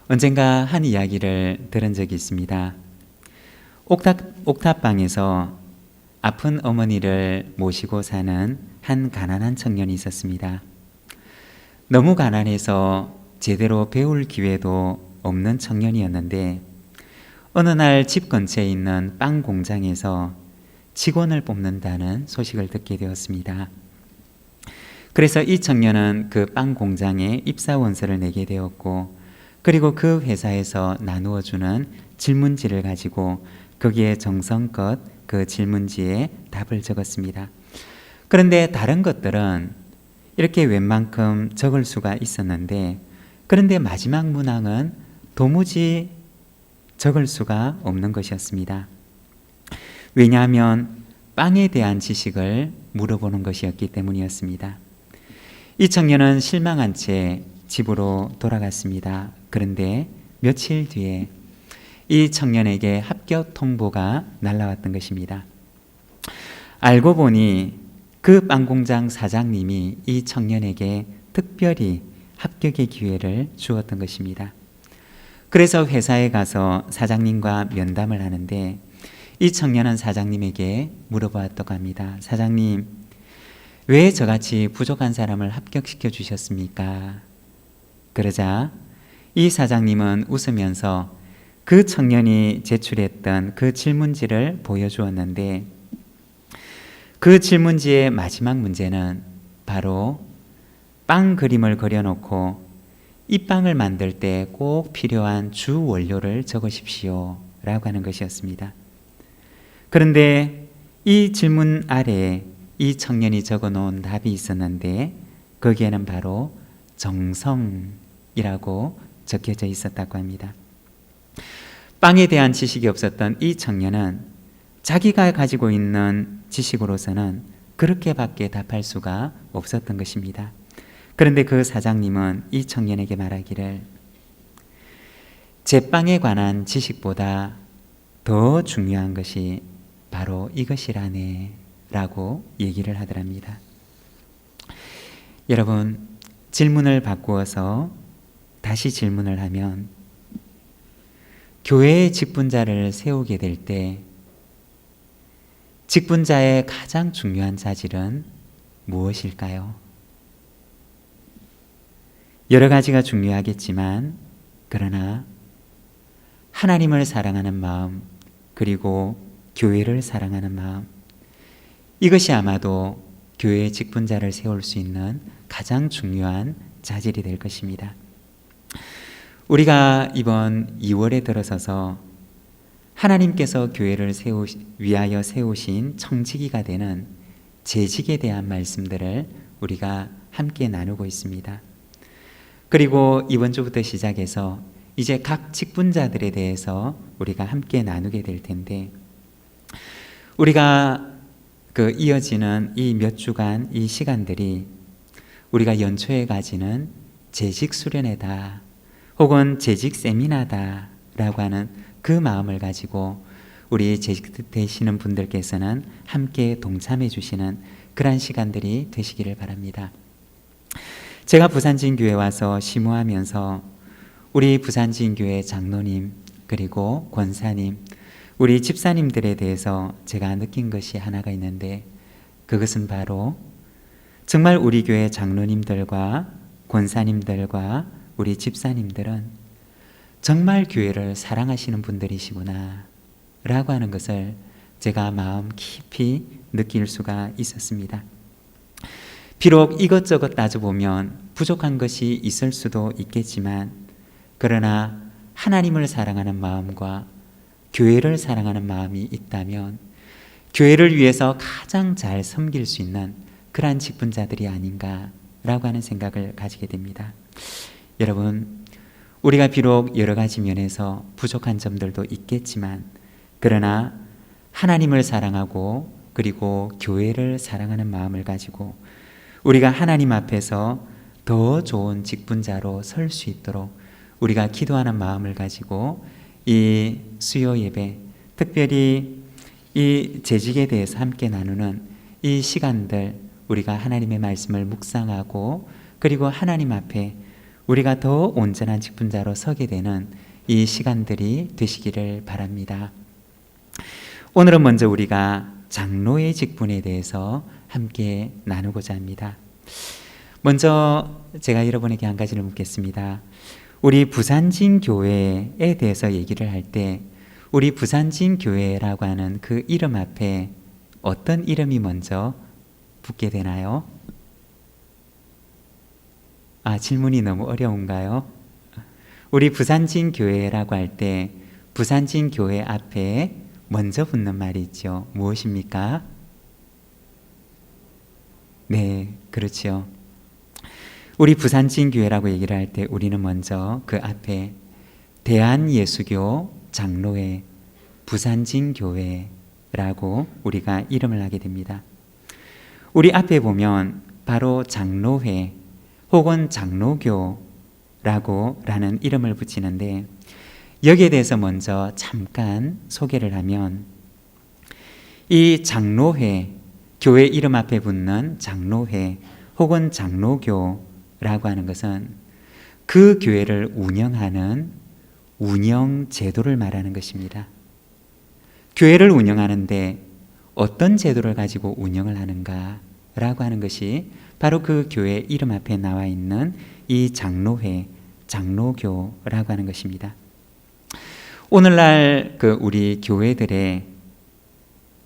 언젠가 한 이야기를 들은 적이 있습니다. 옥탑방에서 아픈 어머니를 모시고 사는 한 가난한 청년이 있었습니다. 너무 가난해서 제대로 배울 기회도 없는 청년이었는데 어느 날 집 근처에 있는 빵 공장에서 직원을 뽑는다는 소식을 듣게 되었습니다. 그래서 이 청년은 그 빵 공장에 입사 원서를 내게 되었고, 그리고 그 회사에서 나누어 주는 질문지를 가지고 거기에 정성껏 그 질문지에 답을 적었습니다. 그런데 다른 것들은 이렇게 웬만큼 적을 수가 있었는데, 그런데 마지막 문항은 도무지 적을 수가 없는 것이었습니다. 왜냐하면 빵에 대한 지식을 물어보는 것이었기 때문이었습니다. 이 청년은 실망한 채 집으로 돌아갔습니다. 그런데 며칠 뒤에 이 청년에게 합격 통보가 날라왔던 것입니다. 알고 보니 그 빵공장 사장님이 이 청년에게 특별히 합격의 기회를 주었던 것입니다. 그래서 회사에 가서 사장님과 면담을 하는데 이 청년은 사장님에게 물어보았다고 합니다. 사장님, 왜 저같이 부족한 사람을 합격시켜 주셨습니까? 그러자 이 사장님은 웃으면서 그 청년이 제출했던 그 질문지를 보여주었는데, 그 질문지의 마지막 문제는 바로 빵 그림을 그려놓고 이 빵을 만들 때 꼭 필요한 주 원료를 적으십시오 라고 하는 것이었습니다. 그런데 이 질문 아래에 이 청년이 적어놓은 답이 있었는데 거기에는 바로 정성이라고 적혀져 있었다고 합니다. 빵에 대한 지식이 없었던 이 청년은 자기가 가지고 있는 지식으로서는 그렇게밖에 답할 수가 없었던 것입니다. 그런데 그 사장님은 이 청년에게 말하기를, 제빵에 관한 지식보다 더 중요한 것이 바로 이것이라네 라고 얘기를 하더랍니다. 여러분, 질문을 바꾸어서 다시 질문을 하면, 교회의 직분자를 세우게 될 때 직분자의 가장 중요한 자질은 무엇일까요? 여러 가지가 중요하겠지만, 그러나 하나님을 사랑하는 마음, 그리고 교회를 사랑하는 마음, 이것이 아마도 교회의 직분자를 세울 수 있는 가장 중요한 자질이 될 것입니다. 우리가 이번 2월에 들어서서 하나님께서 교회를 위하여 세우신 청지기가 되는 재직에 대한 말씀들을 우리가 함께 나누고 있습니다. 그리고 이번 주부터 시작해서 이제 각 직분자들에 대해서 우리가 함께 나누게 될 텐데, 우리가 이어지는 이 몇 주간 이 시간들이 우리가 연초에 가지는 재직 수련회다 혹은 재직 세미나다 라고 하는 그 마음을 가지고 우리 재직되시는 분들께서는 함께 동참해 주시는 그러한 시간들이 되시기를 바랍니다. 제가 부산진교회 와서 심호하면서 우리 부산진교회 장로님, 그리고 권사님, 우리 집사님들에 대해서 제가 느낀 것이 하나가 있는데, 그것은 바로 정말 우리 교회 장로님들과 권사님들과 우리 집사님들은 정말 교회를 사랑하시는 분들이시구나 라고 하는 것을 제가 마음 깊이 느낄 수가 있었습니다. 비록 이것저것 따져보면 부족한 것이 있을 수도 있겠지만, 그러나 하나님을 사랑하는 마음과 교회를 사랑하는 마음이 있다면 교회를 위해서 가장 잘 섬길 수 있는 그러한 직분자들이 아닌가라고 하는 생각을 가지게 됩니다. 여러분, 우리가 비록 여러 가지 면에서 부족한 점들도 있겠지만, 그러나 하나님을 사랑하고 그리고 교회를 사랑하는 마음을 가지고 우리가 하나님 앞에서 더 좋은 직분자로 설 수 있도록 우리가 기도하는 마음을 가지고 이 수요 예배, 특별히 이 재직에 대해서 함께 나누는 이 시간들, 우리가 하나님의 말씀을 묵상하고 그리고 하나님 앞에 우리가 더 온전한 직분자로 서게 되는 이 시간들이 되시기를 바랍니다. 오늘은 먼저 우리가 장로의 직분에 대해서 함께 나누고자 합니다. 먼저 제가 여러분에게 한 가지를 묻겠습니다. 우리 부산진 교회에 대해서 얘기를 할 때 우리 부산진 교회라고 하는 그 이름 앞에 어떤 이름이 먼저 붙게 되나요? 질문이 너무 어려운가요? 우리 부산진 교회라고 할 때 부산진 교회 앞에 먼저 붙는 말이 있죠. 무엇입니까? 네, 그렇죠. 우리 부산진 교회라고 얘기를 할 때 우리는 먼저 그 앞에 대한예수교 장로회 부산진 교회라고 우리가 이름을 하게 됩니다. 우리 앞에 보면 바로 장로회 혹은 장로교라는 이름을 붙이는데 여기에 대해서 먼저 잠깐 소개를 하면 이 장로회, 교회 이름 앞에 붙는 장로회 혹은 장로교라고 하는 것은 그 교회를 운영하는 운영 제도를 말하는 것입니다. 교회를 운영하는데 어떤 제도를 가지고 운영을 하는가라고 하는 것이 바로 그 교회 이름 앞에 나와 있는 이 장로회, 장로교라고 하는 것입니다. 오늘날 우리 교회들의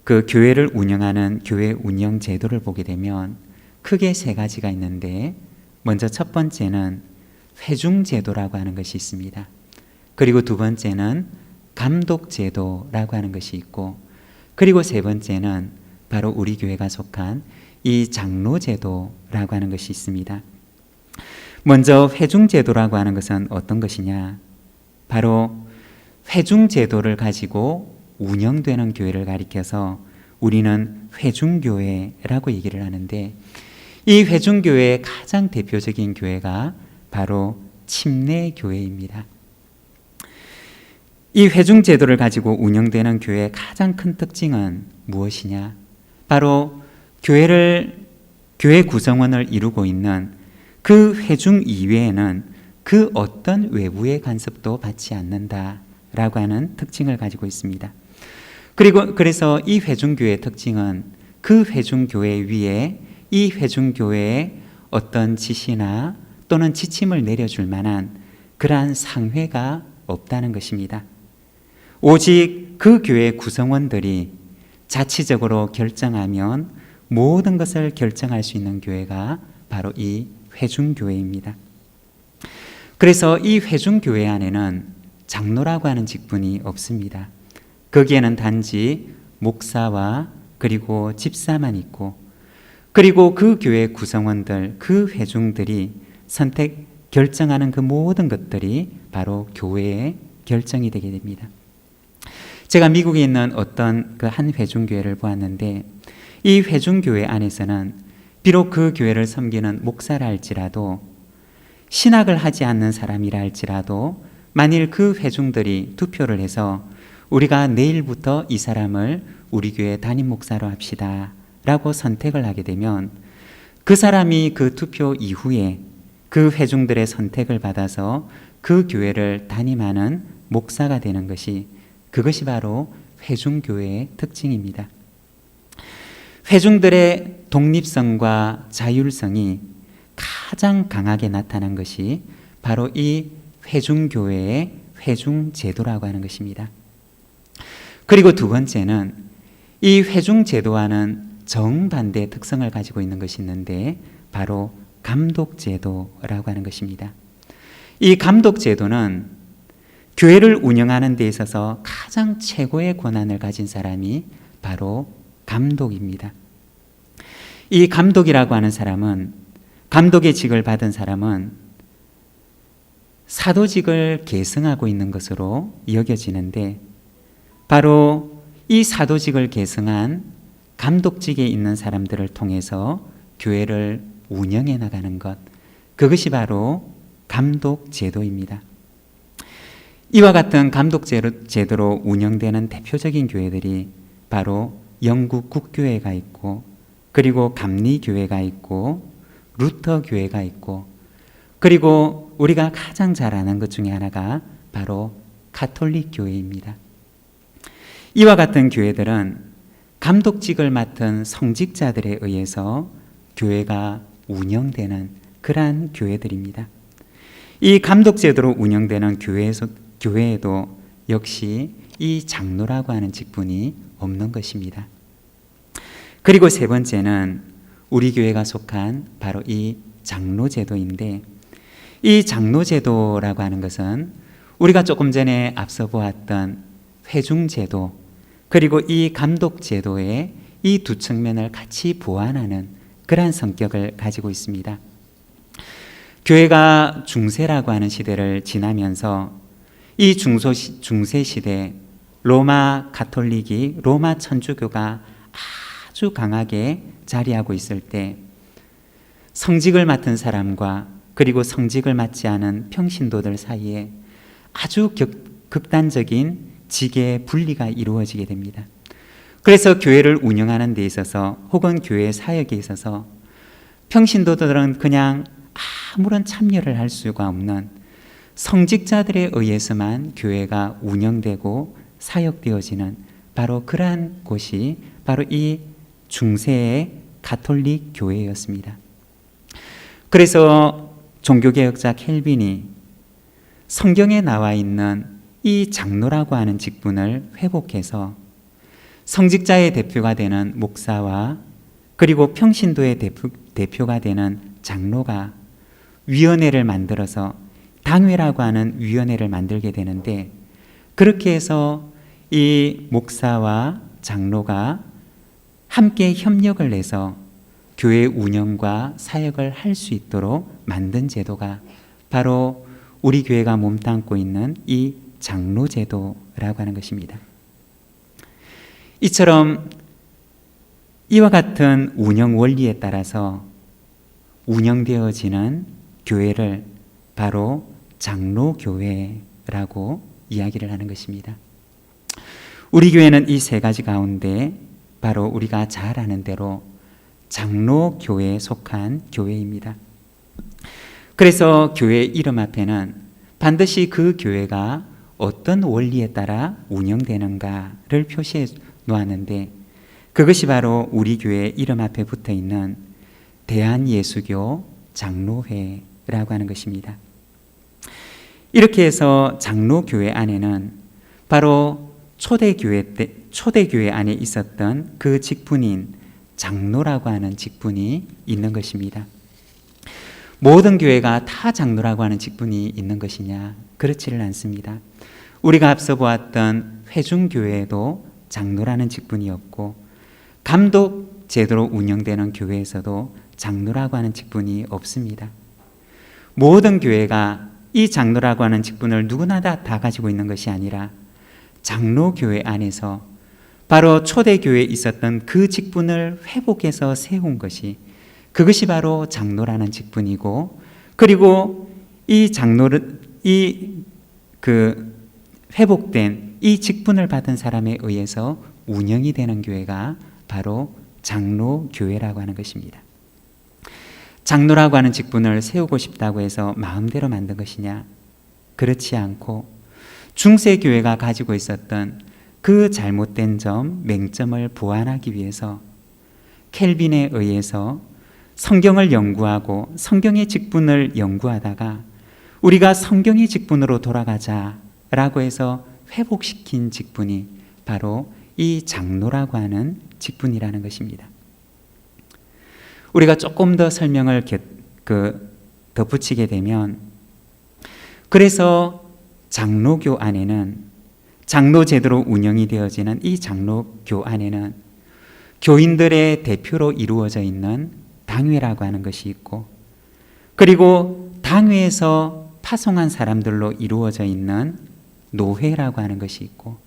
그 교회를 운영하는 교회 운영 제도를 보게 되면 크게 세 가지가 있는데 먼저 첫 번째는 회중제도라고 하는 것이 있습니다. 그리고 두 번째는 감독제도라고 하는 것이 있고 그리고 세 번째는 바로 우리 교회가 속한 이 장로제도라고 하는 것이 있습니다. 먼저 회중제도라고 하는 것은 어떤 것이냐? 바로 회중제도를 가지고 운영되는 교회를 가리켜서 우리는 회중교회라고 얘기를 하는데 이 회중교회의 가장 대표적인 교회가 바로 침례교회입니다. 이 회중제도를 가지고 운영되는 교회의 가장 큰 특징은 무엇이냐? 바로 교회 구성원을 이루고 있는 그 회중 이외에는 그 어떤 외부의 간섭도 받지 않는다라고 하는 특징을 가지고 있습니다. 그래서 이 회중교회의 특징은 그 회중교회 위에 이 회중교회의 어떤 지시나 또는 지침을 내려줄 만한 그러한 상회가 없다는 것입니다. 오직 그 교회 구성원들이 자치적으로 결정하면 모든 것을 결정할 수 있는 교회가 바로 이 회중교회입니다. 그래서 이 회중교회 안에는 장로라고 하는 직분이 없습니다. 거기에는 단지 목사와 그리고 집사만 있고 그리고 그 교회 구성원들, 그 회중들이 결정하는 그 모든 것들이 바로 교회의 결정이 되게 됩니다. 제가 미국에 있는 어떤 그 한 회중교회를 보았는데 이 회중교회 안에서는 비록 그 교회를 섬기는 목사라 할지라도 신학을 하지 않는 사람이라 할지라도 만일 그 회중들이 투표를 해서 우리가 내일부터 이 사람을 우리 교회 담임 목사로 합시다 라고 선택을 하게 되면 그 사람이 그 투표 이후에 그 회중들의 선택을 받아서 그 교회를 담임하는 목사가 되는 그것이 바로 회중교회의 특징입니다. 회중들의 독립성과 자율성이 가장 강하게 나타난 것이 바로 이 회중교회의 회중제도라고 하는 것입니다. 그리고 두 번째는 이 회중제도와는 정반대의 특성을 가지고 있는 것이 있는데 바로 감독제도라고 하는 것입니다. 이 감독제도는 교회를 운영하는 데 있어서 가장 최고의 권한을 가진 사람이 바로 감독입니다. 이 감독이라고 하는 사람은, 감독의 직을 받은 사람은 사도직을 계승하고 있는 것으로 여겨지는데 바로 이 사도직을 계승한 감독직에 있는 사람들을 통해서 교회를 운영해 나가는 것, 그것이 바로 감독제도입니다. 이와 같은 감독제도로 운영되는 대표적인 교회들이 바로 영국 국교회가 있고 그리고 감리교회가 있고 루터교회가 있고 그리고 우리가 가장 잘 아는 것 중에 하나가 바로 가톨릭 교회입니다. 이와 같은 교회들은 감독직을 맡은 성직자들에 의해서 교회가 운영되는 그러한 교회들입니다. 이 감독제도로 운영되는 교회에도 역시 이 장로라고 하는 직분이 없는 것입니다. 그리고 세 번째는 우리 교회가 속한 바로 이 장로제도인데, 이 장로제도라고 하는 것은 우리가 조금 전에 앞서 보았던 회중제도 그리고 이 감독제도의 이 두 측면을 같이 보완하는 그러한 성격을 가지고 있습니다. 교회가 중세라고 하는 시대를 지나면서 이 중세 시대 로마 가톨릭이 로마 천주교가 아주 강하게 자리하고 있을 때 성직을 맡은 사람과 그리고 성직을 맡지 않은 평신도들 사이에 아주 극단적인 직의 분리가 이루어지게 됩니다. 그래서 교회를 운영하는 데 있어서 혹은 교회 사역에 있어서 평신도들은 그냥 아무런 참여를 할 수가 없는 성직자들에 의해서만 교회가 운영되고 사역되어지는 바로 그러한 곳이 바로 이 중세의 가톨릭 교회였습니다. 그래서 종교개혁자 켈빈이 성경에 나와 있는 이 장로라고 하는 직분을 회복해서 성직자의 대표가 되는 목사와 그리고 평신도의 대표가 되는 장로가 위원회를 만들어서 당회라고 하는 위원회를 만들게 되는데, 그렇게 해서 이 목사와 장로가 함께 협력을 해서 교회 운영과 사역을 할 수 있도록 만든 제도가 바로 우리 교회가 몸담고 있는 이 장로제도라고 하는 것입니다. 이처럼 이와 같은 운영 원리에 따라서 운영되어지는 교회를 바로 장로교회라고 이야기를 하는 것입니다. 우리 교회는 이 세 가지 가운데 바로 우리가 잘 아는 대로 장로교회에 속한 교회입니다. 그래서 교회 이름 앞에는 반드시 그 교회가 어떤 원리에 따라 운영되는가를 표시해 놓았는데, 그것이 바로 우리 교회 이름 앞에 붙어 있는 대한예수교 장로회라고 하는 것입니다. 이렇게 해서 장로교회 안에는 바로 초대교회 안에 있었던 그 직분인 장로라고 하는 직분이 있는 것입니다. 모든 교회가 다 장로라고 하는 직분이 있는 것이냐? 그렇지를 않습니다. 우리가 앞서 보았던 회중교회에도 장로라는 직분이 없고, 감독 제도로 운영되는 교회에서도 장로라고 하는 직분이 없습니다. 모든 교회가 이 장로라고 하는 직분을 누구나 다 가지고 있는 것이 아니라 장로교회 안에서 바로 초대교회에 있었던 그 직분을 회복해서 세운 것이, 그것이 바로 장로라는 직분이고, 그리고 이 장로를 회복된 이 직분을 받은 사람에 의해서 운영이 되는 교회가 바로 장로교회라고 하는 것입니다. 장로라고 하는 직분을 세우고 싶다고 해서 마음대로 만든 것이냐? 그렇지 않고 중세교회가 가지고 있었던 그 잘못된 점, 맹점을 보완하기 위해서 켈빈에 의해서 성경을 연구하고 성경의 직분을 연구하다가 우리가 성경의 직분으로 돌아가자라고 해서 회복시킨 직분이 바로 이 장로라고 하는 직분이라는 것입니다. 우리가 조금 더 설명을 덧붙이게 되면, 그래서 장로교 안에는 장로제도로 운영이 되어지는 이 장로교 안에는 교인들의 대표로 이루어져 있는 당회라고 하는 것이 있고, 그리고 당회에서 파송한 사람들로 이루어져 있는 노회라고 하는 것이 있고,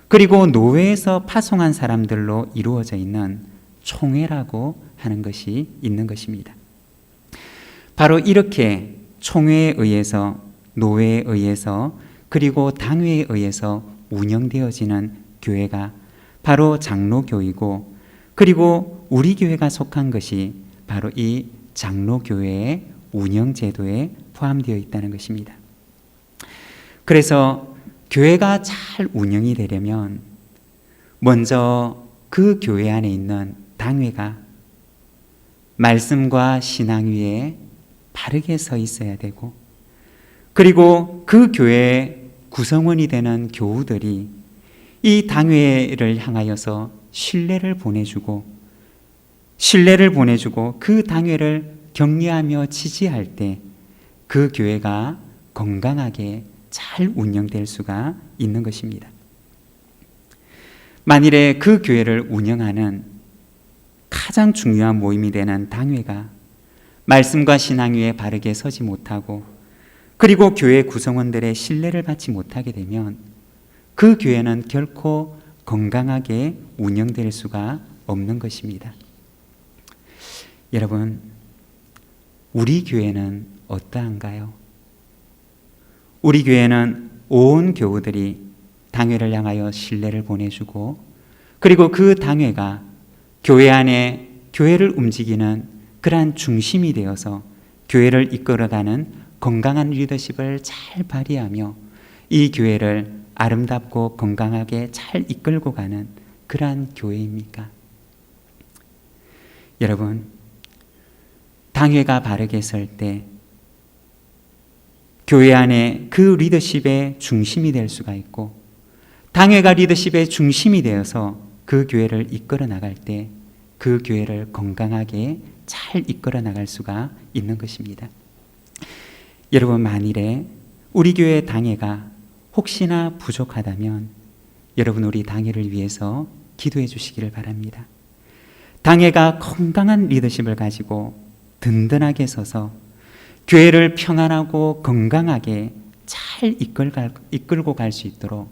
그리고 노회에서 파송한 사람들로 이루어져 있는 총회라고 하는 것이 있는 것입니다. 바로 이렇게 총회에 의해서, 노회에 의해서, 그리고 당회에 의해서 운영되어지는 교회가 바로 장로교이고, 그리고 우리 교회가 속한 것이 바로 이 장로교회의 운영 제도에 포함되어 있다는 것입니다. 그래서 교회가 잘 운영이 되려면 먼저 그 교회 안에 있는 당회가 말씀과 신앙 위에 바르게 서 있어야 되고, 그리고 그 교회의 구성원이 되는 교우들이 이 당회를 향하여서 신뢰를 보내주고 그 당회를 격려하며 지지할 때 그 교회가 건강하게 잘 운영될 수가 있는 것입니다. 만일에 그 교회를 운영하는 가장 중요한 모임이 되는 당회가 말씀과 신앙 위에 바르게 서지 못하고, 그리고 교회 구성원들의 신뢰를 받지 못하게 되면 그 교회는 결코 건강하게 운영될 수가 없는 것입니다. 여러분, 우리 교회는 어떠한가요? 우리 교회는 온 교우들이 당회를 향하여 신뢰를 보내주고, 그리고 그 당회가 교회 안에 교회를 움직이는 그러한 중심이 되어서 교회를 이끌어가는 건강한 리더십을 잘 발휘하며 이 교회를 아름답고 건강하게 잘 이끌고 가는 그러한 교회입니까? 여러분, 당회가 바르게 설 때 교회 안에 그 리더십의 중심이 될 수가 있고, 당회가 리더십의 중심이 되어서 그 교회를 이끌어 나갈 때 그 교회를 건강하게 잘 이끌어 나갈 수가 있는 것입니다. 여러분, 만일에 우리 교회 당회가 혹시나 부족하다면 여러분, 우리 당회를 위해서 기도해 주시기를 바랍니다. 당회가 건강한 리더십을 가지고 든든하게 서서 교회를 평안하고 건강하게 잘 이끌고 갈 수 있도록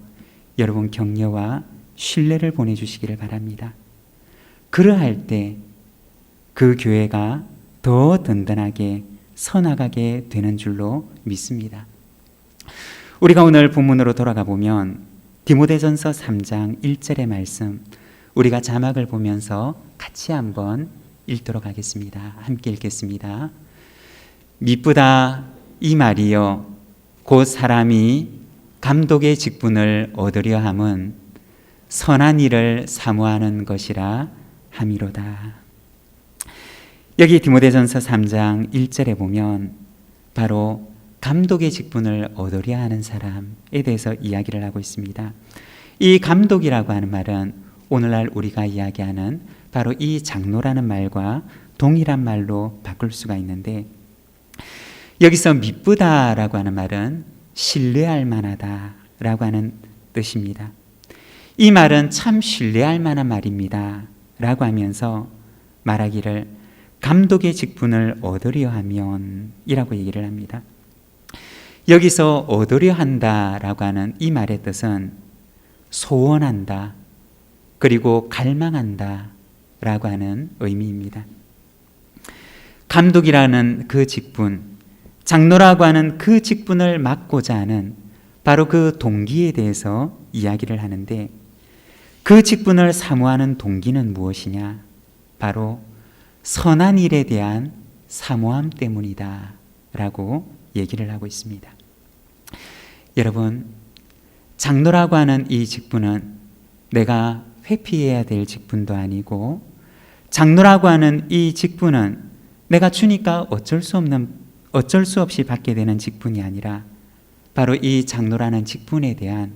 여러분 격려와 신뢰를 보내주시기를 바랍니다. 그러할 때 그 교회가 더 든든하게 서나가게 되는 줄로 믿습니다. 우리가 오늘 본문으로 돌아가 보면 디모데전서 3장 1절의 말씀, 우리가 자막을 보면서 같이 한번 읽도록 하겠습니다. 함께 읽겠습니다. 미쁘다 이 말이요 곧 사람이 감독의 직분을 얻으려 함은 선한 일을 사모하는 것이라 함이로다. 여기 디모데전서 3장 1절에 보면 바로 감독의 직분을 얻으려 하는 사람에 대해서 이야기를 하고 있습니다. 이 감독이라고 하는 말은 오늘날 우리가 이야기하는 바로 이 장로라는 말과 동일한 말로 바꿀 수가 있는데, 여기서 미쁘다라고 하는 말은 신뢰할 만하다라고 하는 뜻입니다. 이 말은 참 신뢰할 만한 말입니다 라고 하면서 말하기를 감독의 직분을 얻으려 하면 이라고 얘기를 합니다. 여기서 얻으려 한다라고 하는 이 말의 뜻은 소원한다, 그리고 갈망한다 라고 하는 의미입니다. 감독이라는 그 직분, 장로라고 하는 그 직분을 맡고자 하는 바로 그 동기에 대해서 이야기를 하는데, 그 직분을 사모하는 동기는 무엇이냐? 바로 선한 일에 대한 사모함 때문이다 라고 얘기를 하고 있습니다. 여러분, 장로라고 하는 이 직분은 내가 회피해야 될 직분도 아니고, 장로라고 하는 이 직분은 내가 주니까 어쩔 수 없이 받게 되는 직분이 아니라 바로 이 장로라는 직분에 대한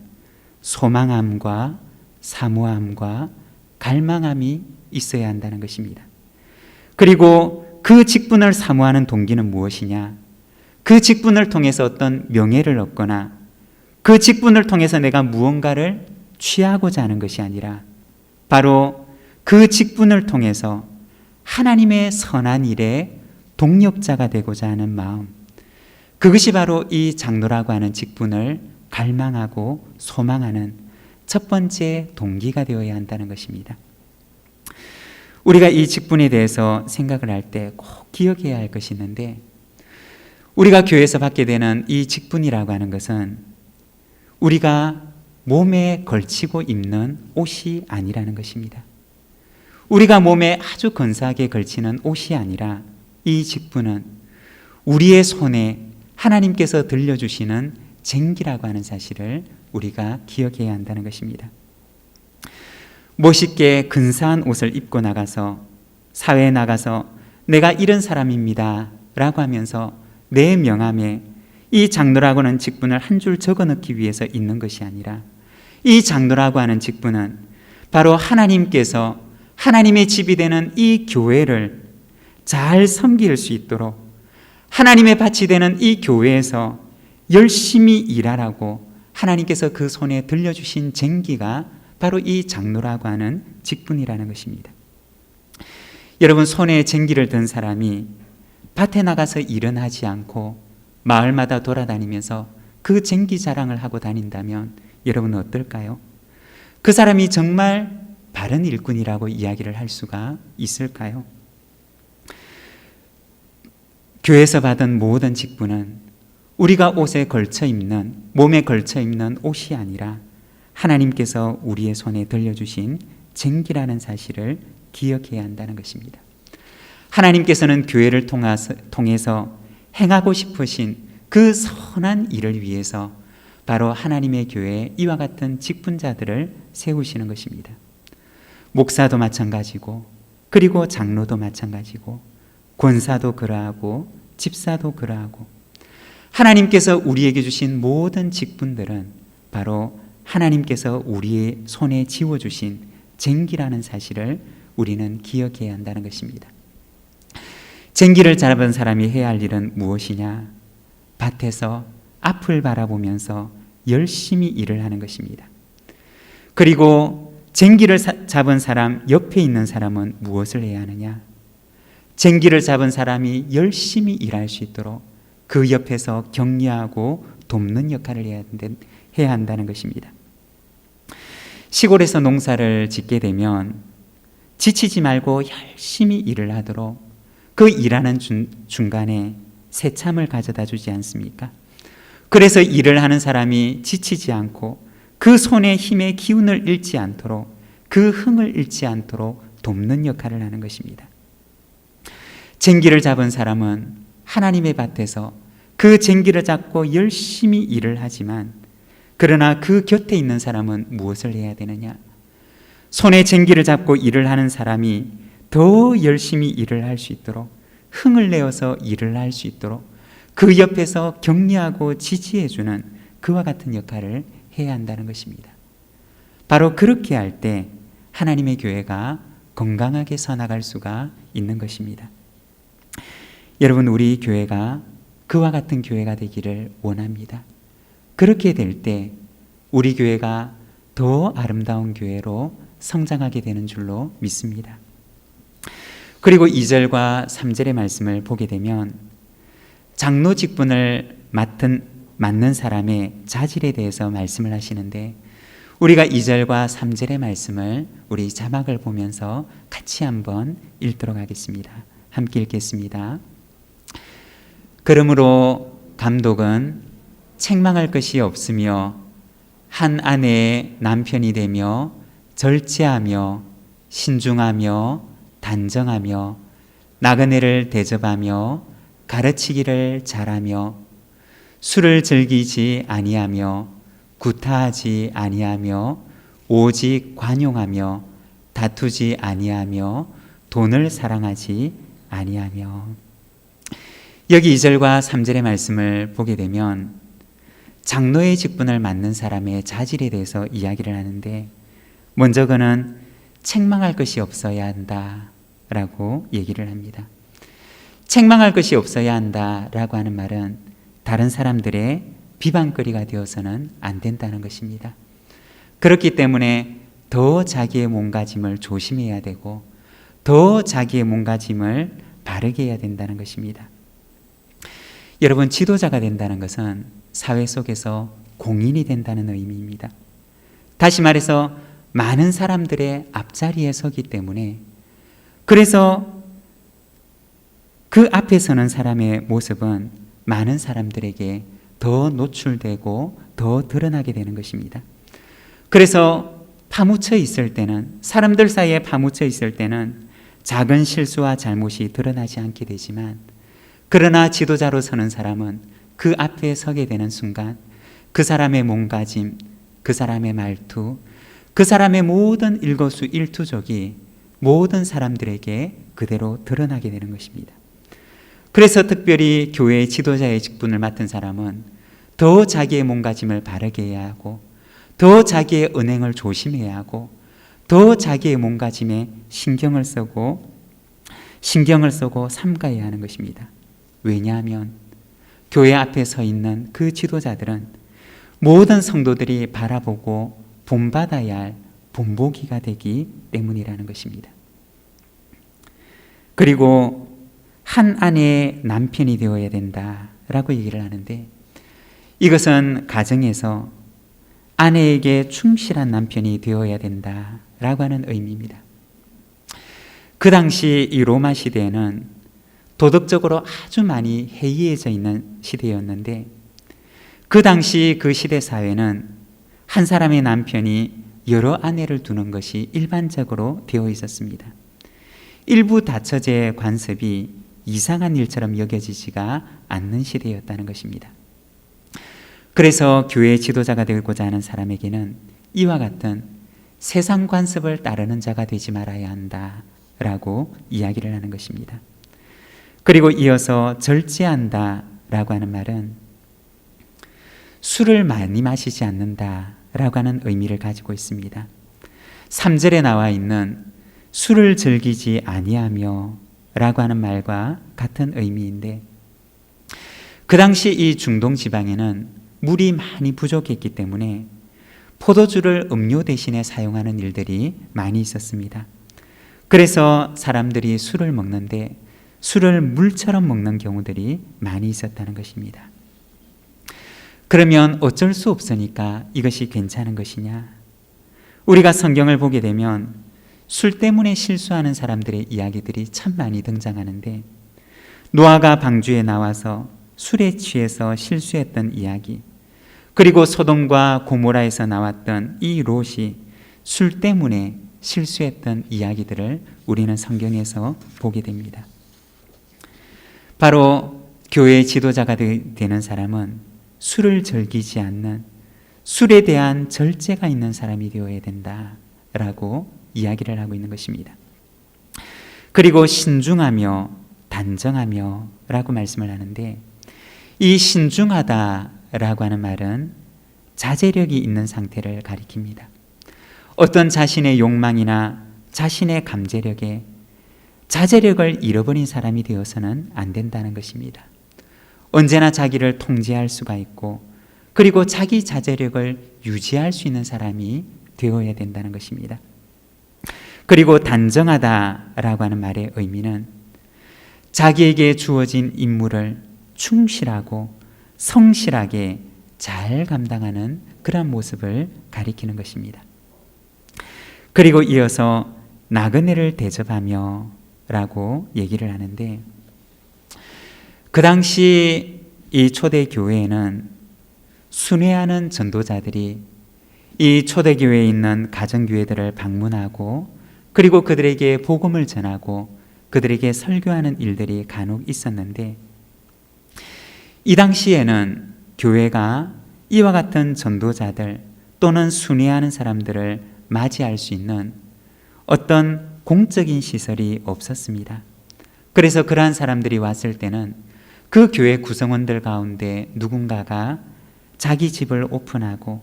소망함과 사모함과 갈망함이 있어야 한다는 것입니다. 그리고 그 직분을 사모하는 동기는 무엇이냐? 그 직분을 통해서 어떤 명예를 얻거나 그 직분을 통해서 내가 무언가를 취하고자 하는 것이 아니라 바로 그 직분을 통해서 하나님의 선한 일에 동력자가 되고자 하는 마음, 그것이 바로 이 장로라고 하는 직분을 갈망하고 소망하는 첫 번째 동기가 되어야 한다는 것입니다. 우리가 이 직분에 대해서 생각을 할 때 꼭 기억해야 할 것이 있는데, 우리가 교회에서 받게 되는 이 직분이라고 하는 것은 우리가 몸에 걸치고 입는 옷이 아니라는 것입니다. 우리가 몸에 아주 근사하게 걸치는 옷이 아니라 이 직분은 우리의 손에 하나님께서 들려주시는 쟁기라고 하는 사실을 우리가 기억해야 한다는 것입니다. 멋있게 근사한 옷을 입고 나가서 사회에 나가서 내가 이런 사람입니다 라고 하면서 내 명함에 이 장로라고 하는 직분을 한 줄 적어 넣기 위해서 있는 것이 아니라, 이 장로라고 하는 직분은 바로 하나님께서 하나님의 집이 되는 이 교회를 잘 섬길 수 있도록 하나님의 밭이 되는 이 교회에서 열심히 일하라고 하나님께서 그 손에 들려주신 쟁기가 바로 이 장로라고 하는 직분이라는 것입니다. 여러분, 손에 쟁기를 든 사람이 밭에 나가서 일은 하지 않고 마을마다 돌아다니면서 그 쟁기 자랑을 하고 다닌다면 여러분은 어떨까요? 그 사람이 정말 바른 일꾼이라고 이야기를 할 수가 있을까요? 교회에서 받은 모든 직분은 우리가 옷에 걸쳐 입는, 몸에 걸쳐 입는 옷이 아니라 하나님께서 우리의 손에 들려주신 쟁기라는 사실을 기억해야 한다는 것입니다. 하나님께서는 교회를 통해서 행하고 싶으신 그 선한 일을 위해서 바로 하나님의 교회에 이와 같은 직분자들을 세우시는 것입니다. 목사도 마찬가지고, 그리고 장로도 마찬가지고, 권사도 그러하고, 집사도 그러하고, 하나님께서 우리에게 주신 모든 직분들은 바로 하나님께서 우리의 손에 지워주신 쟁기라는 사실을 우리는 기억해야 한다는 것입니다. 쟁기를 잡은 사람이 해야 할 일은 무엇이냐? 밭에서 앞을 바라보면서 열심히 일을 하는 것입니다. 그리고 쟁기를 잡은 사람 옆에 있는 사람은 무엇을 해야 하느냐? 쟁기를 잡은 사람이 열심히 일할 수 있도록 그 옆에서 격려하고 돕는 역할을 해야 한다는 것입니다. 시골에서 농사를 짓게 되면 지치지 말고 열심히 일을 하도록 그 일하는 중간에 새참을 가져다 주지 않습니까? 그래서 일을 하는 사람이 지치지 않고 그 손의 힘의 기운을 잃지 않도록, 그 흥을 잃지 않도록 돕는 역할을 하는 것입니다. 쟁기를 잡은 사람은 하나님의 밭에서 그 쟁기를 잡고 열심히 일을 하지만, 그러나 그 곁에 있는 사람은 무엇을 해야 되느냐? 손에 쟁기를 잡고 일을 하는 사람이 더 열심히 일을 할 수 있도록, 흥을 내어서 일을 할 수 있도록 그 옆에서 격려하고 지지해주는 그와 같은 역할을 해야 한다는 것입니다. 바로 그렇게 할 때 하나님의 교회가 건강하게 서나갈 수가 있는 것입니다. 여러분, 우리 교회가 그와 같은 교회가 되기를 원합니다. 그렇게 될 때 우리 교회가 더 아름다운 교회로 성장하게 되는 줄로 믿습니다. 그리고 2절과 3절의 말씀을 보게 되면 장로 직분을 맡는 사람의 자질에 대해서 말씀을 하시는데, 우리가 2절과 3절의 말씀을 우리 자막을 보면서 같이 한번 읽도록 하겠습니다. 함께 읽겠습니다. 그러므로 감독은 책망할 것이 없으며 한 아내의 남편이 되며 절제하며 신중하며 단정하며 나그네를 대접하며 가르치기를 잘하며 술을 즐기지 아니하며 구타하지 아니하며 오직 관용하며 다투지 아니하며 돈을 사랑하지 아니하며. 여기 2절과 3절의 말씀을 보게 되면 장로의 직분을 맡는 사람의 자질에 대해서 이야기를 하는데, 먼저 그는 책망할 것이 없어야 한다라고 얘기를 합니다. 책망할 것이 없어야 한다라고 하는 말은 다른 사람들의 비방거리가 되어서는 안 된다는 것입니다. 그렇기 때문에 더 자기의 몸가짐을 조심해야 되고 더 자기의 몸가짐을 바르게 해야 된다는 것입니다. 여러분, 지도자가 된다는 것은 사회 속에서 공인이 된다는 의미입니다. 다시 말해서 많은 사람들의 앞자리에 서기 때문에, 그래서 그 앞에 서는 사람의 모습은 많은 사람들에게 더 노출되고 더 드러나게 되는 것입니다. 그래서 파묻혀 있을 때는, 사람들 사이에 파묻혀 있을 때는 작은 실수와 잘못이 드러나지 않게 되지만, 그러나 지도자로 서는 사람은 그 앞에 서게 되는 순간 그 사람의 몸가짐, 그 사람의 말투, 그 사람의 모든 일거수일투족이 모든 사람들에게 그대로 드러나게 되는 것입니다. 그래서 특별히 교회의 지도자의 직분을 맡은 사람은 더 자기의 몸가짐을 바르게 해야 하고, 더 자기의 언행을 조심해야 하고, 더 자기의 몸가짐에 신경을 쓰고 삼가해야 하는 것입니다. 왜냐하면 교회 앞에 서 있는 그 지도자들은 모든 성도들이 바라보고 본받아야 할 본보기가 되기 때문이라는 것입니다. 그리고 한 아내의 남편이 되어야 된다라고 얘기를 하는데, 이것은 가정에서 아내에게 충실한 남편이 되어야 된다라고 하는 의미입니다. 그 당시 이 로마 시대에는 도덕적으로 아주 많이 해이해져 있는 시대였는데, 그 당시 그 시대 사회는 한 사람의 남편이 여러 아내를 두는 것이 일반적으로 되어 있었습니다. 일부 다처제의 관습이 이상한 일처럼 여겨지지가 않는 시대였다는 것입니다. 그래서 교회의 지도자가 되고자 하는 사람에게는 이와 같은 세상 관습을 따르는 자가 되지 말아야 한다라고 이야기를 하는 것입니다. 그리고 이어서 절제한다라고 하는 말은 술을 많이 마시지 않는다라고 하는 의미를 가지고 있습니다. 3절에 나와 있는 술을 즐기지 아니하며 라고 하는 말과 같은 의미인데, 그 당시 이 중동 지방에는 물이 많이 부족했기 때문에 포도주를 음료 대신에 사용하는 일들이 많이 있었습니다. 그래서 사람들이 술을 먹는데 술을 물처럼 먹는 경우들이 많이 있었다는 것입니다. 그러면 어쩔 수 없으니까 이것이 괜찮은 것이냐? 우리가 성경을 보게 되면 술 때문에 실수하는 사람들의 이야기들이 참 많이 등장하는데, 노아가 방주에 나와서 술에 취해서 실수했던 이야기, 그리고 소돔과 고모라에서 나왔던 이 롯이 술 때문에 실수했던 이야기들을 우리는 성경에서 보게 됩니다. 바로 교회의 지도자가 되는 사람은 술을 즐기지 않는, 술에 대한 절제가 있는 사람이 되어야 된다라고 이야기를 하고 있는 것입니다. 그리고 신중하며 단정하며 라고 말씀을 하는데, 이 신중하다라고 하는 말은 자제력이 있는 상태를 가리킵니다. 어떤 자신의 욕망이나 자신의 잠재력에 자제력을 잃어버린 사람이 되어서는 안 된다는 것입니다. 언제나 자기를 통제할 수가 있고, 그리고 자기 자제력을 유지할 수 있는 사람이 되어야 된다는 것입니다. 그리고 단정하다라고 하는 말의 의미는 자기에게 주어진 임무를 충실하고 성실하게 잘 감당하는 그런 모습을 가리키는 것입니다. 그리고 이어서 나그네를 대접하며 라고 얘기를 하는데, 그 당시 이 초대교회에는 순회하는 전도자들이 이 초대교회에 있는 가정교회들을 방문하고, 그리고 그들에게 복음을 전하고 그들에게 설교하는 일들이 간혹 있었는데, 이 당시에는 교회가 이와 같은 전도자들 또는 순회하는 사람들을 맞이할 수 있는 어떤 공적인 시설이 없었습니다. 그래서 그러한 사람들이 왔을 때는 그 교회 구성원들 가운데 누군가가 자기 집을 오픈하고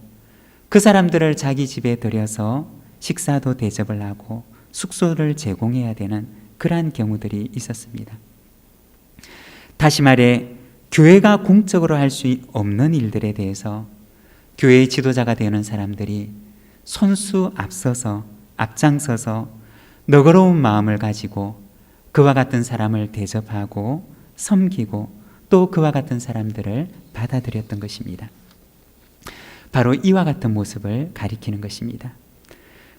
그 사람들을 자기 집에 들여서 식사도 대접을 하고 숙소를 제공해야 되는 그러한 경우들이 있었습니다. 다시 말해 교회가 공적으로 할 수 없는 일들에 대해서 교회의 지도자가 되는 사람들이 손수 앞장서서 너그러운 마음을 가지고 그와 같은 사람을 대접하고 섬기고 또 그와 같은 사람들을 받아들였던 것입니다. 바로 이와 같은 모습을 가리키는 것입니다.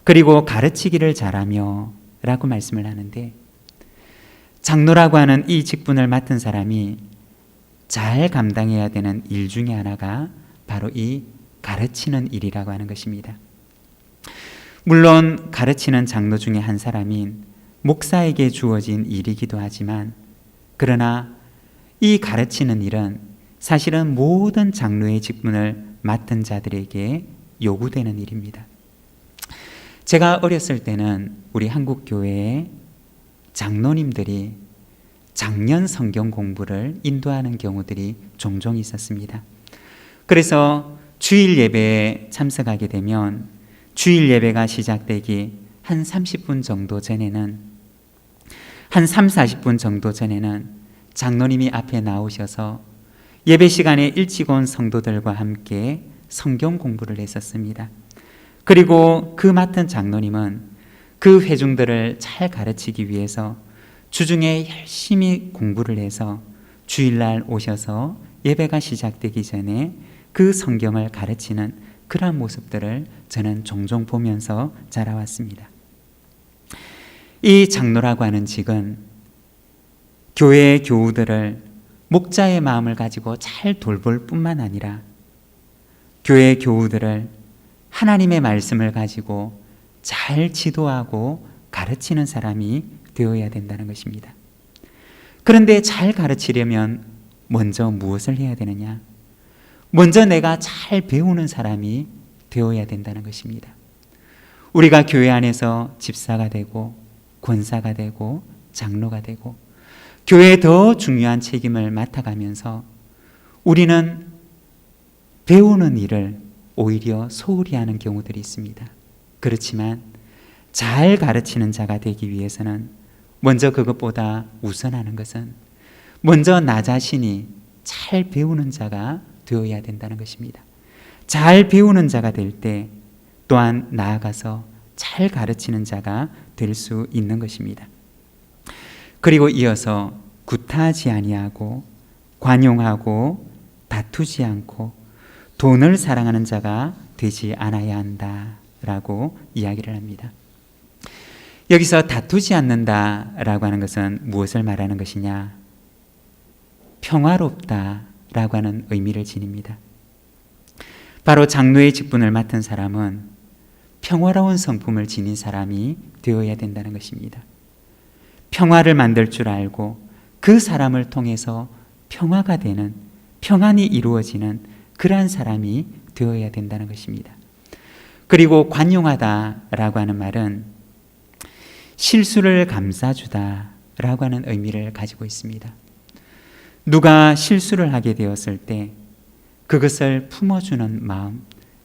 그리고 가르치기를 잘하며 라고 말씀을 하는데, 장로라고 하는 이 직분을 맡은 사람이 잘 감당해야 되는 일 중에 하나가 바로 이 가르치는 일이라고 하는 것입니다. 물론 가르치는 장로 중에 한 사람인 목사에게 주어진 일이기도 하지만, 그러나 이 가르치는 일은 사실은 모든 장로의 직분을 맡은 자들에게 요구되는 일입니다. 제가 어렸을 때는 우리 한국 교회에 장로님들이 작년 성경 공부를 인도하는 경우들이 종종 있었습니다. 그래서 주일 예배에 참석하게 되면 주일 예배가 시작되기 한 30분 정도 전에는, 한 3, 40분 정도 전에는 장로님이 앞에 나오셔서 예배 시간에 일찍 온 성도들과 함께 성경 공부를 했었습니다. 그리고 그 맡은 장로님은 그 회중들을 잘 가르치기 위해서 주중에 열심히 공부를 해서 주일날 오셔서 예배가 시작되기 전에 그 성경을 가르치는 그러한 모습들을 저는 종종 보면서 자라왔습니다. 이 장로라고 하는 직은 교회의 교우들을 목자의 마음을 가지고 잘 돌볼 뿐만 아니라 교회의 교우들을 하나님의 말씀을 가지고 잘 지도하고 가르치는 사람이 되어야 된다는 것입니다. 그런데 잘 가르치려면 먼저 무엇을 해야 되느냐? 먼저 내가 잘 배우는 사람이 되어야 된다는 것입니다. 우리가 교회 안에서 집사가 되고 권사가 되고 장로가 되고 교회에 더 중요한 책임을 맡아가면서 우리는 배우는 일을 오히려 소홀히 하는 경우들이 있습니다. 그렇지만 잘 가르치는 자가 되기 위해서는 먼저 그것보다 우선하는 것은 먼저 나 자신이 잘 배우는 자가 되어야 된다는 것입니다. 잘 배우는 자가 될 때 또한 나아가서 잘 가르치는 자가 될 수 있는 것입니다. 그리고 이어서 구타하지 아니하고 관용하고 다투지 않고 돈을 사랑하는 자가 되지 않아야 한다라고 이야기를 합니다. 여기서 다투지 않는다라고 하는 것은 무엇을 말하는 것이냐? 평화롭다라고 하는 의미를 지닙니다. 바로 장로의 직분을 맡은 사람은 평화로운 성품을 지닌 사람이 되어야 된다는 것입니다. 평화를 만들 줄 알고 그 사람을 통해서 평화가 되는, 평안이 이루어지는 그러한 사람이 되어야 된다는 것입니다. 그리고 관용하다라고 하는 말은 실수를 감싸주다라고 하는 의미를 가지고 있습니다. 누가 실수를 하게 되었을 때 그것을 품어주는 마음,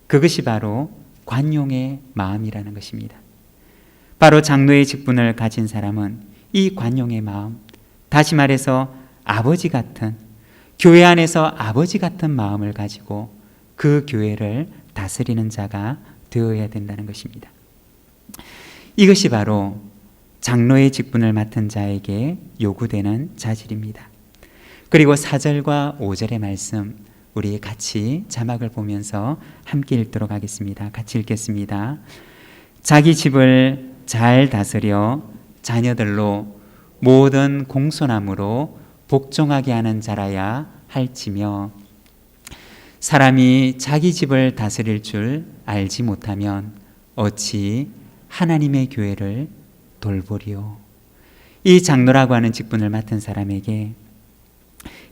그것이 바로 관용의 마음이라는 것입니다. 바로 장로의 직분을 가진 사람은 이 관용의 마음, 다시 말해서 아버지 같은, 교회 안에서 아버지 같은 마음을 가지고 그 교회를 다스리는 자가 되어야 된다는 것입니다. 이것이 바로 장로의 직분을 맡은 자에게 요구되는 자질입니다. 그리고 4절과 5절의 말씀, 우리 같이 자막을 보면서 함께 읽도록 하겠습니다. 같이 읽겠습니다. 자기 집을 잘 다스려 자녀들로 모든 공손함으로 복종하게 하는 자라야 할지며, 사람이 자기 집을 다스릴 줄 알지 못하면 어찌 하나님의 교회를 돌보리요. 이 장로라고 하는 직분을 맡은 사람에게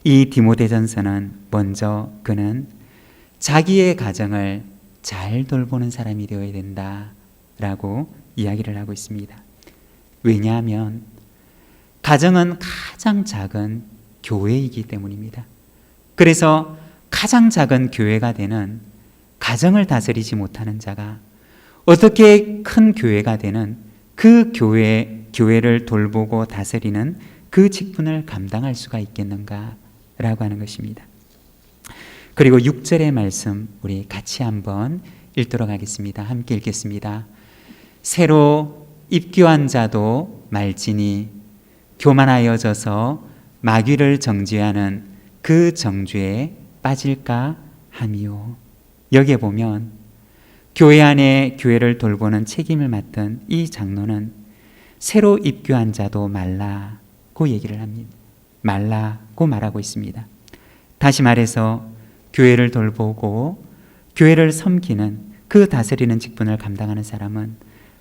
이 디모데전서는 먼저 그는 자기의 가정을 잘 돌보는 사람이 되어야 된다라고 이야기를 하고 있습니다. 왜냐하면 가정은 가장 작은 교회이기 때문입니다. 그래서 가장 작은 교회가 되는 가정을 다스리지 못하는 자가 어떻게 큰 교회가 되는 그 교회를 돌보고 다스리는 그 직분을 감당할 수가 있겠는가 라고 하는 것입니다. 그리고 6절의 말씀 우리 같이 한번 읽도록 하겠습니다. 함께 읽겠습니다. 새로 입교한 자도 말지니 교만하여져서 마귀를 정죄하는 그 정죄에 빠질까 함이요. 여기에 보면 교회 안에 교회를 돌보는 책임을 맡은 이 장로는 새로 입교한 자도 말라고 얘기를 합니다. 말라고 말하고 있습니다. 다시 말해서 교회를 돌보고 교회를 섬기는 그 다스리는 직분을 감당하는 사람은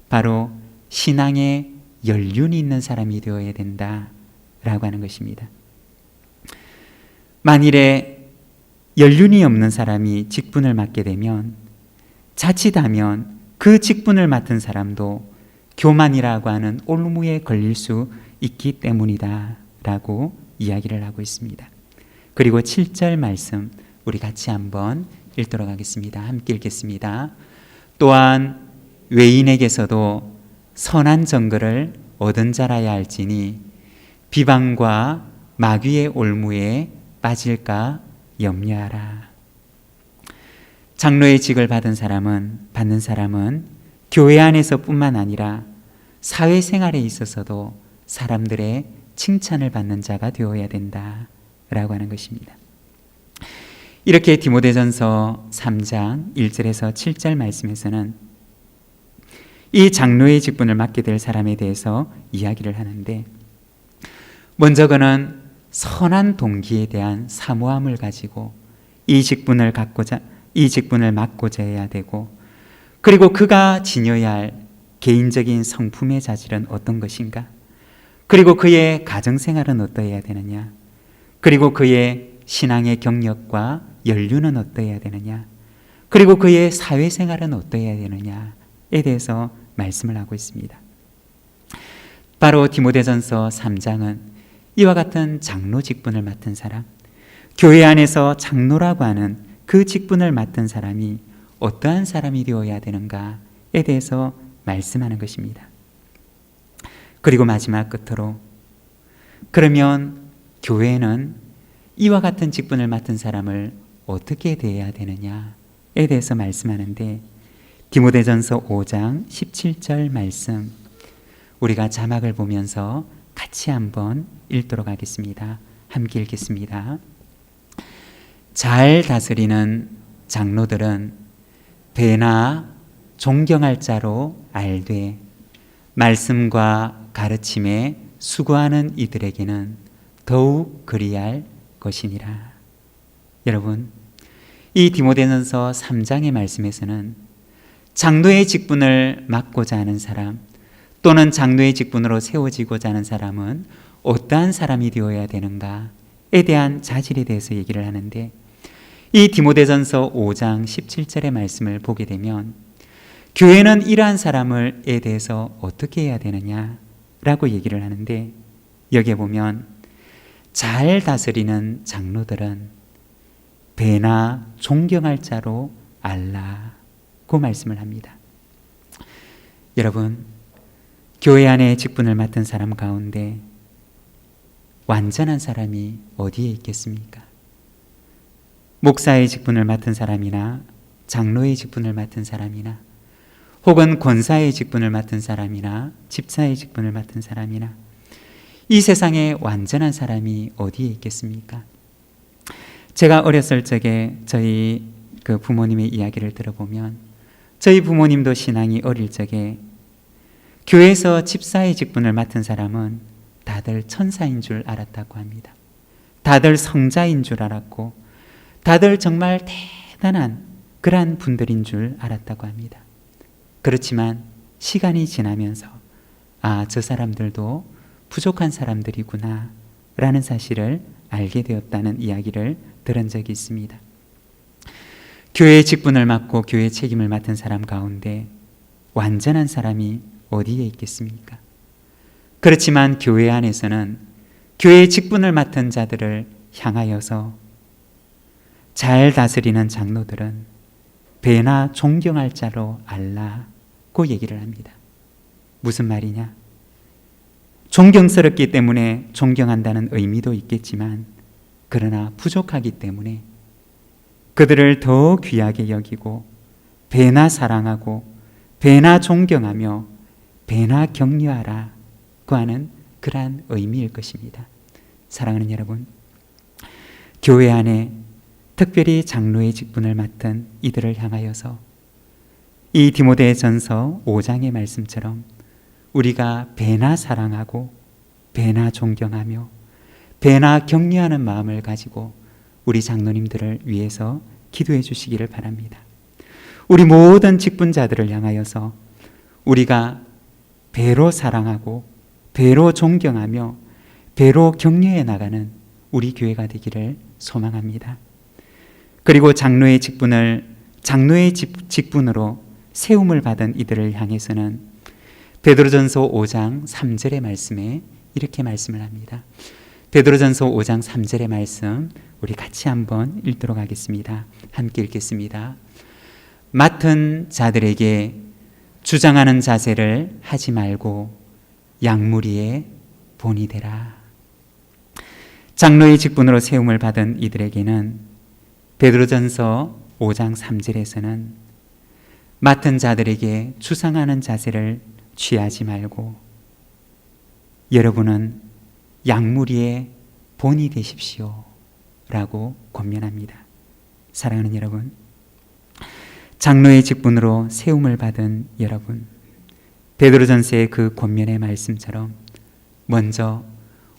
바로 신앙에 연륜이 있는 사람이 되어야 된다라고 하는 것입니다. 만일에 연륜이 없는 사람이 직분을 맡게 되면 자칫하면 그 직분을 맡은 사람도 교만이라고 하는 올무에 걸릴 수 있기 때문이다 라고 이야기를 하고 있습니다. 그리고 7절 말씀 우리 같이 한번 읽도록 하겠습니다. 함께 읽겠습니다. 또한 외인에게서도 선한 정글을 얻은 자라야 할지니 비방과 마귀의 올무에 빠질까 염려하라. 장로의 직을 받는 사람은 교회 안에서뿐만 아니라 사회생활에 있어서도 사람들의 칭찬을 받는 자가 되어야 된다라고 하는 것입니다. 이렇게 디모데전서 3장 1절에서 7절 말씀에서는 이 장로의 직분을 맡게 될 사람에 대해서 이야기를 하는데, 먼저 그는 선한 동기에 대한 사모함을 가지고 이 직분을 맡고자 해야 되고, 그리고 그가 지녀야 할 개인적인 성품의 자질은 어떤 것인가, 그리고 그의 가정생활은 어떠해야 되느냐, 그리고 그의 신앙의 경력과 연륜은 어떠해야 되느냐, 그리고 그의 사회생활은 어떠해야 되느냐에 대해서 말씀을 하고 있습니다. 바로 디모데전서 3장은 이와 같은 장로 직분을 맡은 사람, 교회 안에서 장로라고 하는 그 직분을 맡은 사람이 어떠한 사람이 되어야 되는가에 대해서 말씀하는 것입니다. 그리고 마지막 끝으로, 그러면 교회는 이와 같은 직분을 맡은 사람을 어떻게 대해야 되느냐에 대해서 말씀하는데, 디모데전서 5장 17절 말씀 우리가 자막을 보면서 같이 한번 읽도록 하겠습니다. 함께 읽겠습니다. 잘 다스리는 장로들은 배나 존경할 자로 알되 말씀과 가르침에 수고하는 이들에게는 더욱 그리할 것이니라. 여러분, 이 디모데전서 3장의 말씀에서는 장로의 직분을 맡고자 하는 사람, 또는 장로의 직분으로 세워지고자 하는 사람은 어떠한 사람이 되어야 되는가에 대한 자질에 대해서 얘기를 하는데, 이 디모데전서 5장 17절의 말씀을 보게 되면 교회는 이러한 사람에 대해서 어떻게 해야 되느냐라고 얘기를 하는데, 여기에 보면 잘 다스리는 장로들은 배나 존경할 자로 알라고 말씀을 합니다. 여러분, 교회 안에 직분을 맡은 사람 가운데 완전한 사람이 어디에 있겠습니까? 목사의 직분을 맡은 사람이나 장로의 직분을 맡은 사람이나 혹은 권사의 직분을 맡은 사람이나 집사의 직분을 맡은 사람이나 이 세상에 완전한 사람이 어디에 있겠습니까? 제가 어렸을 적에 저희 그 부모님의 이야기를 들어보면 저희 부모님도 신앙이 어릴 적에 교회에서 집사의 직분을 맡은 사람은 다들 천사인 줄 알았다고 합니다. 다들 성자인 줄 알았고 다들 정말 대단한 그러한 분들인 줄 알았다고 합니다. 그렇지만 시간이 지나면서 저 사람들도 부족한 사람들이구나 라는 사실을 알게 되었다는 이야기를 들은 적이 있습니다. 교회의 직분을 맡고 교회의 책임을 맡은 사람 가운데 완전한 사람이 어디에 있겠습니까? 그렇지만 교회 안에서는 교회의 직분을 맡은 자들을 향하여서 잘 다스리는 장로들은 배나 존경할 자로 알라고 얘기를 합니다. 무슨 말이냐? 존경스럽기 때문에 존경한다는 의미도 있겠지만, 그러나 부족하기 때문에 그들을 더 귀하게 여기고 배나 사랑하고 배나 존경하며 배나 격려하라고 하는 그러한 의미일 것입니다. 사랑하는 여러분, 교회 안에 특별히 장로의 직분을 맡은 이들을 향하여서 이 디모데전서 5장의 말씀처럼 우리가 배나 사랑하고 배나 존경하며 배나 격려하는 마음을 가지고 우리 장로님들을 위해서 기도해 주시기를 바랍니다. 우리 모든 직분자들을 향하여서 우리가 배로 사랑하고 배로 존경하며 배로 격려해 나가는 우리 교회가 되기를 소망합니다. 그리고 장로의 직분으로 세움을 받은 이들을 향해서는 베드로전서 5장 3절의 말씀에 이렇게 말씀을 합니다. 베드로전서 5장 3절의 말씀 우리 같이 한번 읽도록 하겠습니다. 함께 읽겠습니다. 맡은 자들에게 주장하는 자세를 하지 말고 양무리의 본이 되라. 장로의 직분으로 세움을 받은 이들에게는 베드로전서 5장 3절에서는 맡은 자들에게 주장하는 자세를 취하지 말고 여러분은 양무리의 본이 되십시오 라고 권면합니다. 사랑하는 여러분, 장로의 직분으로 세움을 받은 여러분, 베드로전서의 그 권면의 말씀처럼 먼저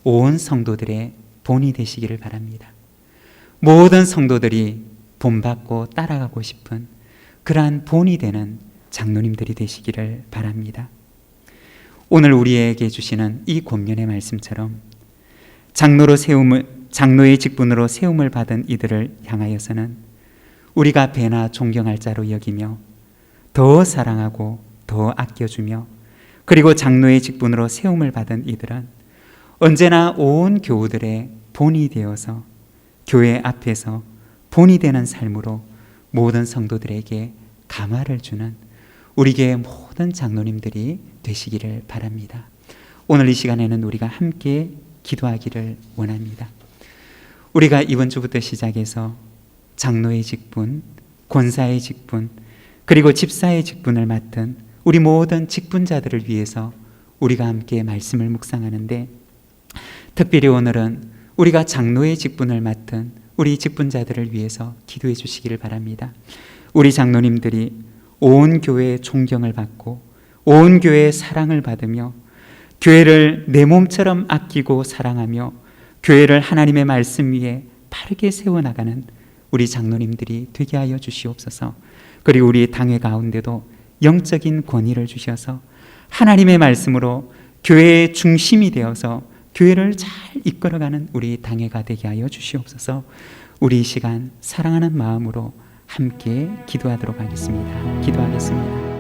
온 성도들의 본이 되시기를 바랍니다. 모든 성도들이 본받고 따라가고 싶은 그러한 본이 되는 장로님들이 되시기를 바랍니다. 오늘 우리에게 주시는 이 권면의 말씀처럼 장로의 직분으로 세움을 받은 이들을 향하여서는 우리가 배나 존경할 자로 여기며 더 사랑하고 더 아껴주며 그리고 장로의 직분으로 세움을 받은 이들은 언제나 온 교우들의 본이 되어서 교회 앞에서 본이 되는 삶으로 모든 성도들에게 감화를 주는 우리 교회 모든 장로님들이 되시기를 바랍니다. 오늘 이 시간에는 우리가 함께 기도하기를 원합니다. 우리가 이번 주부터 시작해서 장로의 직분, 권사의 직분, 그리고 집사의 직분을 맡은 우리 모든 직분자들을 위해서 우리가 함께 말씀을 묵상하는데, 특별히 오늘은 우리가 장로의 직분을 맡은 우리 직분자들을 위해서 기도해 주시기를 바랍니다. 우리 장로님들이 온 교회의 존경을 받고 온 교회의 사랑을 받으며 교회를 내 몸처럼 아끼고 사랑하며 교회를 하나님의 말씀 위에 바르게 세워나가는 우리 장로님들이 되게 하여 주시옵소서. 그리고 우리 당회 가운데도 영적인 권위를 주셔서 하나님의 말씀으로 교회의 중심이 되어서 교회를 잘 이끌어가는 우리 당회가 되게 하여 주시옵소서. 우리 이 시간 사랑하는 마음으로 함께 기도하도록 하겠습니다. 기도하겠습니다.